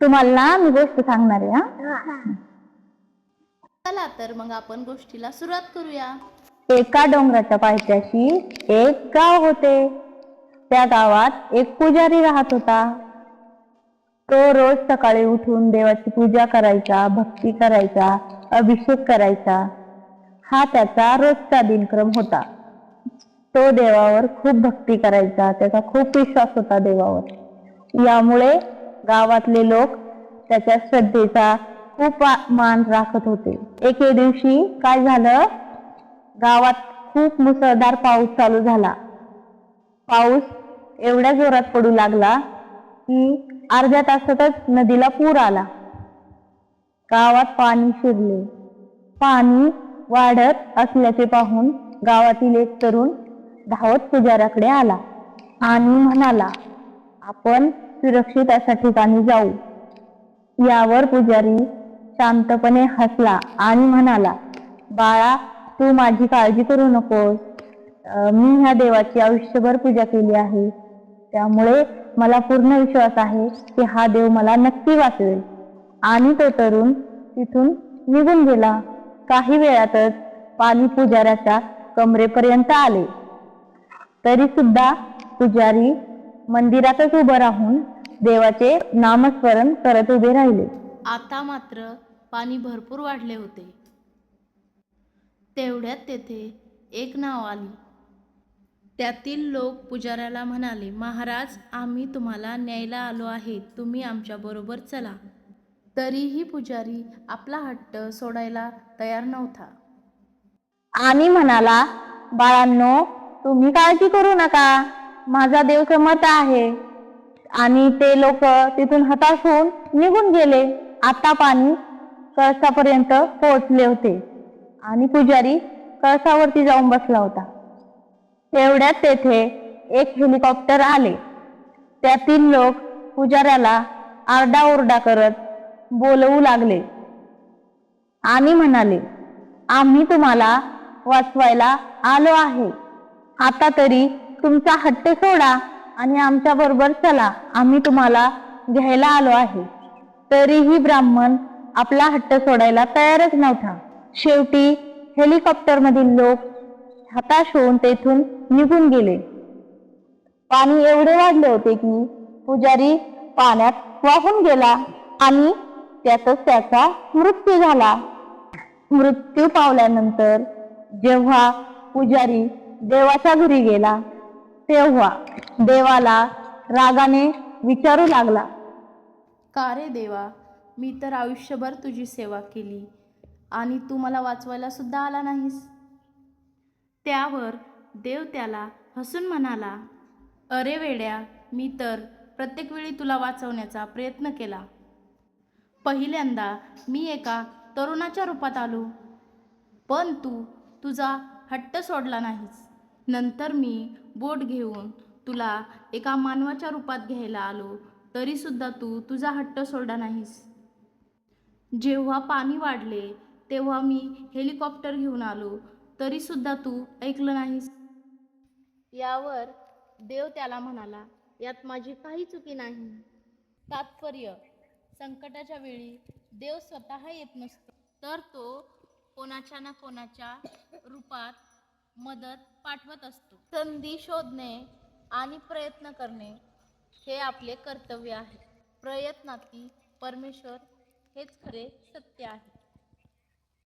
तुम्हाला ना मी गोष्ट सांगणार आहे हा. चला तर मग आपण गोष्टीला सुरुवात करूया. एका डोंगराच्या पायथ्याशी एक गाव होते. त्या गावात एक पुजारी राहत होता. तो रोज सकाळी उठून देवाची पूजा करायचा, भक्ती करायचा, अभिषेक करायचा. हा त्याचा रोजचा दिनक्रम होता. तो देवावर खूप भक्ती करायचा, त्याचा खूप विश्वास होता देवावर. यामुळे गावातले लोक त्याच्या श्रद्धेचा खूप मान राखत होते. एके दिवशी काय झालं, गावात खूप मुसळधार पाऊस चालू झाला. पाऊस एवढ्या जोरात पडू लागला की अर्ध्या तासातच नदीला पूर आला. गावात पाणी शिरले. पाणी वाढत असल्याचे पाहून गावातील एक तरुण धावत पुजाऱ्याकडे आला आणि म्हणाला, आपण सुरक्षित अशा ठिकाणी जाऊ. यावर पुजारी शांतपणे हसला आणि म्हणाला, बाळा, तू माझी काळजी करू नकोस. मी ह्या देवाची आयुष्यभर पूजा केली आहे. त्यामुळे मला पूर्ण विश्वास आहे की हा देव मला नक्की वाचवेल. आणि तो तरुण तिथून निघून गेला. काही वेळातच पाणी पुजाऱ्याच्या कमरेपर्यंत आले. तरी सुद्धा पुजारी मंदिरातच उभं राहून देवाचे नामस्मरण करत उभे राहिले. आता मात्र पाणी भरपूर वाढले होते. तेवढ्यात तेथे एक नाव आली. त्यातील लोक पुजाऱ्याला म्हणाले, महाराज, आम्ही तुम्हाला न्यायला आलो आहे, तुम्ही आमच्या बरोबर चला. तरीही पुजारी आपला हट्ट सोडायला तयार नव्हता आणि म्हणाला, बाळांनो, तुम्ही काळजी करू नका, माझा देव समर्थ आहे. आणि ते लोक तिथून हताश होऊन निघून गेले. आता पाणी कळसापर्यंत पोहोचले होते आणि पुजारी कळसावरती जाऊन बसला होता. तेवढ्यात तेथे एक हेलिकॉप्टर आले. त्यातील लोक पुजाऱ्याला आरडाओरडा करत बोलवू लागले आणि म्हणाले, आम्ही तुम्हाला वाचवायला आलो आहे. आता तरी तुमचा हट्ट सोडा आणि आमच्या बरोबर चला, आम्ही तुम्हाला घ्यायला आलो आहे. तरीही ब्राह्मण आपला हट्ट सोडायला तयारच नव्हता. शेवटी हेलिकॉप्टर मधील लोक हताश होऊन तेथून निघून गेले. पाणी एवढे वाढले होते की पुजारी पाण्यात वाहून गेला आणि त्यातच त्याचा मृत्यू झाला. मृत्यू पावल्यानंतर जेव्हा पुजारी देवाच्या घरी गेला, तेव्हा देवाला रागाने विचारू लागला, का रे देवा, मी तर आयुष्यभर तुझी सेवा केली आणि तू मला वाचवायला सुद्धा आला नाहीस. त्यावर देव त्याला हसून म्हणाला, अरे वेड्या, मी तर प्रत्येक वेळी तुला वाचवण्याचा प्रयत्न केला. पहिल्यांदा मी एका तरुणाच्या रूपात आलो, पण तू तुझा हट्ट सोडला नाहीस. नंतर मी बोट घेऊन तुला एका मानवाच्या रूपात घ्यायला आलो, तरी सुद्धा तू तुझा हट्ट सोडला नाहीस. जेव्हा पाणी वाढले तेव्हा मी हेलिकॉप्टर घेऊन आलो, तरी सुद्धा तू ऐकलं नाहीस. यावर देव त्याला म्हणाला, यात माझी काही चुकी नाही. तात्पर्य, संकटाच्या वेळी देव स्वतः येत नसतो, तर तो कोणाच्या ना कोणाच्या रूपात मदत पाठवत असतो. संधी शोधणे आणि प्रयत्न करणे हे आपले कर्तव्य आहे. प्रयत्नाती परमेश्वर हेच खरे सत्य आहे.